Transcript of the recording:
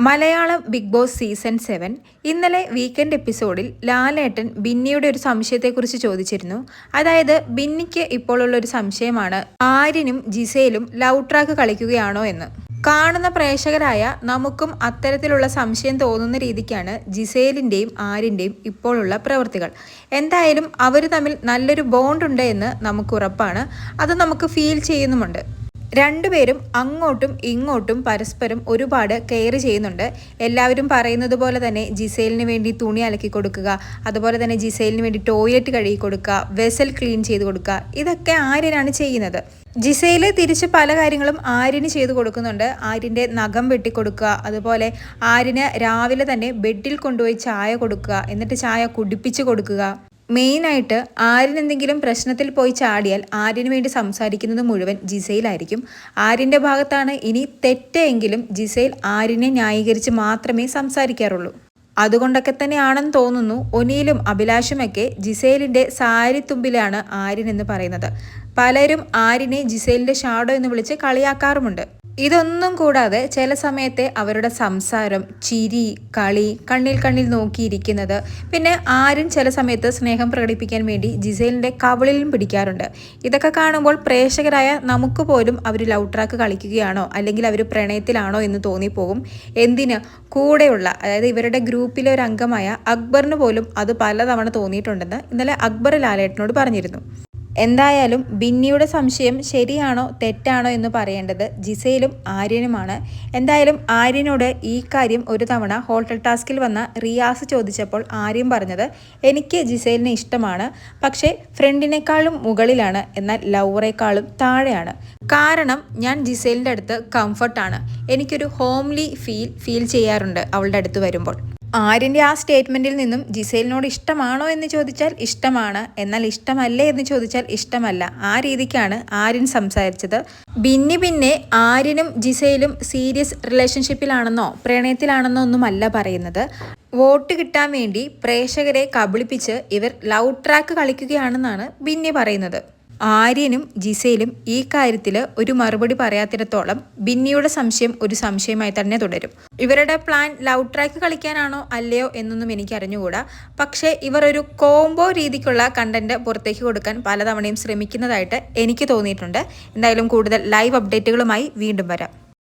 Malayalam big boss season 7 ഇന്നലെ weekend എപ്പിസോഡിൽ ലാലേട്ടൻ ബിന്നിയുടെ ഒരു സംശയത്തെക്കുറിച്ച് ചോദിച്ചിരുന്നു. അതായത് ബിന്നിക്ക് ഇപ്പോൾ ഉള്ള ഒരു സംശയമാണ് ആര്യനും ജിസേലും ലവ് ട്രാക്ക് കളിക്കുകയാണോ എന്ന്. കാണുന്ന പ്രേക്ഷകരായ നമുക്കും അത്തരത്തിലുള്ള സംശയം തോന്നുന്ന രീതിക്കാണ് ജിസേലിൻ്റെയും ആര്യൻ്റെയും ഇപ്പോഴുള്ള പ്രവൃത്തികൾ. എന്തായാലും അവർ തമ്മിൽ നല്ലൊരു ബോണ്ട് ഉണ്ട് എന്ന് നമുക്ക് ഉറപ്പാണ്. അത് നമുക്ക് ഫീൽ ചെയ്യുന്നുമുണ്ട്. രണ്ടുപേരും അങ്ങോട്ടും ഇങ്ങോട്ടും പരസ്പരം ഒരുപാട് കെയർ ചെയ്യുന്നുണ്ട്. എല്ലാവരും പറയുന്നത് പോലെ തന്നെ ജിസേലിന് വേണ്ടി തുണി അലക്കി കൊടുക്കുക, അതുപോലെ തന്നെ ജിസേലിന് വേണ്ടി ടോയ്ലറ്റ് കഴുകി കൊടുക്കുക, വെസൽ ക്ലീൻ ചെയ്ത് കൊടുക്കുക, ഇതൊക്കെ ആര്യനാണ് ചെയ്യുന്നത്. ജിസേല് തിരിച്ച് പല കാര്യങ്ങളും ആര്യന് ചെയ്തു കൊടുക്കുന്നുണ്ട്. ആര്യൻ്റെ നഖം വെട്ടിക്കൊടുക്കുക, അതുപോലെ ആര്യന് രാവിലെ തന്നെ ബെഡിൽ കൊണ്ടുപോയി ചായ കൊടുക്കുക, എന്നിട്ട് ചായ കുടിപ്പിച്ച് കൊടുക്കുക. മെയിനായിട്ട് ആര്യൻ എന്തെങ്കിലും പ്രശ്നത്തിൽ പോയി ചാടിയാൽ ആര്യന് വേണ്ടി സംസാരിക്കുന്നത് മുഴുവൻ ജിസേലായിരിക്കും. ആര്യൻ്റെ ഭാഗത്താണ് ഇനി തെറ്റെങ്കിലും ജിസേൽ ആര്യനെ ന്യായീകരിച്ച് മാത്രമേ സംസാരിക്കാറുള്ളൂ. അതുകൊണ്ടൊക്കെ തന്നെയാണെന്ന് തോന്നുന്നു ഒനിയിലും അഭിലാഷുമൊക്കെ ജിസേലിൻ്റെ സാരിത്തുമ്പിലാണ് ആര്യൻ എന്ന് പറയുന്നത്. പലരും ആര്യനെ ജിസേലിൻ്റെ ഷാഡോ എന്ന് വിളിച്ച് കളിയാക്കാറുമുണ്ട്. ഇതൊന്നും കൂടാതെ ചില സമയത്തെ അവരുടെ സംസാരം, ചിരി, കളി, കണ്ണിൽ നോക്കിയിരിക്കുന്നത്, പിന്നെ ആര്യൻ ചില സമയത്ത് സ്നേഹം പ്രകടിപ്പിക്കാൻ വേണ്ടി ജിസേലിൻ്റെ കവിളിലും പിടിക്കാറുണ്ട്. ഇതൊക്കെ കാണുമ്പോൾ പ്രേക്ഷകരായ നമുക്ക് പോലും അവർ ലവ് ട്രാക്ക് കളിക്കുകയാണോ അല്ലെങ്കിൽ അവർ പ്രണയത്തിലാണോ എന്ന് തോന്നിപ്പോകും. എന്തിന് കൂടെയുള്ള, അതായത് ഇവരുടെ ഗ്രൂപ്പിലെ ഒരു അംഗമായ അക്ബറിന് പോലും അത് പലതവണ തോന്നിയിട്ടുണ്ടെന്ന് ഇന്നലെ അക്ബർ ലാലേട്ടനോട് പറഞ്ഞിരുന്നു. എന്തായാലും ബിന്നിയുടെ സംശയം ശരിയാണോ തെറ്റാണോ എന്ന് പറയേണ്ടത് ജിസേലും ആര്യനുമാണ്. എന്തായാലും ആര്യനോട് ഈ കാര്യം ഒരു തവണ ഹോട്ടൽ ടാസ്കിൽ വന്ന റിയാസ് ചോദിച്ചപ്പോൾ ആര്യൻ പറഞ്ഞത്, എനിക്ക് ജിസേലിനെ ഇഷ്ടമാണ്, പക്ഷേ ഫ്രണ്ടിനേക്കാളും മുകളിലാണ്, എന്നാൽ ലവറേക്കാളും താഴെയാണ്. കാരണം ഞാൻ ജിസേലിൻ്റെ അടുത്ത് കംഫർട്ടാണ്, എനിക്കൊരു ഹോംലി ഫീൽ ചെയ്യാറുണ്ട് അവളുടെ അടുത്ത് വരുമ്പോൾ. ആര്യൻ്റെ ആ സ്റ്റേറ്റ്മെൻറ്റിൽ നിന്നും ജിസേലിനോട് ഇഷ്ടമാണോ എന്ന് ചോദിച്ചാൽ ഇഷ്ടമാണ്, എന്നാൽ ഇഷ്ടമല്ലേ എന്ന് ചോദിച്ചാൽ ഇഷ്ടമല്ല. ആ രീതിക്കാണ് ആര്യൻ സംസാരിച്ചത്. പിന്നെ ആര്യനും ജിസേലും സീരിയസ് റിലേഷൻഷിപ്പിലാണെന്നോ പ്രണയത്തിലാണെന്നോ ഒന്നുമല്ല പറയുന്നത്. വോട്ട് കിട്ടാൻ വേണ്ടി പ്രേക്ഷകരെ കബളിപ്പിച്ച് ഇവർ ലവ് ട്രാക്ക് കളിക്കുകയാണെന്നാണ് ബിന്നി പറയുന്നത്. ആര്യനും ജിസേലും ഈ കാര്യത്തിൽ ഒരു മറുപടി പറയാത്തിടത്തോളം ബിന്നിയുടെ സംശയം ഒരു സംശയമായി തന്നെ തുടരും. ഇവരുടെ പ്ലാൻ ലവ് ട്രാക്ക് കളിക്കാനാണോ അല്ലയോ എന്നൊന്നും എനിക്ക് അറിഞ്ഞുകൂടാ. പക്ഷേ ഇവർ ഒരു കോംബോ രീതിക്കുള്ള കണ്ടന്റ് പുറത്തേക്ക് കൊടുക്കാൻ പലതവണയും ശ്രമിക്കുന്നതായിട്ട് എനിക്ക് തോന്നിയിട്ടുണ്ട്. എന്തായാലും കൂടുതൽ ലൈവ് അപ്ഡേറ്റുകളുമായി വീണ്ടും വരാം.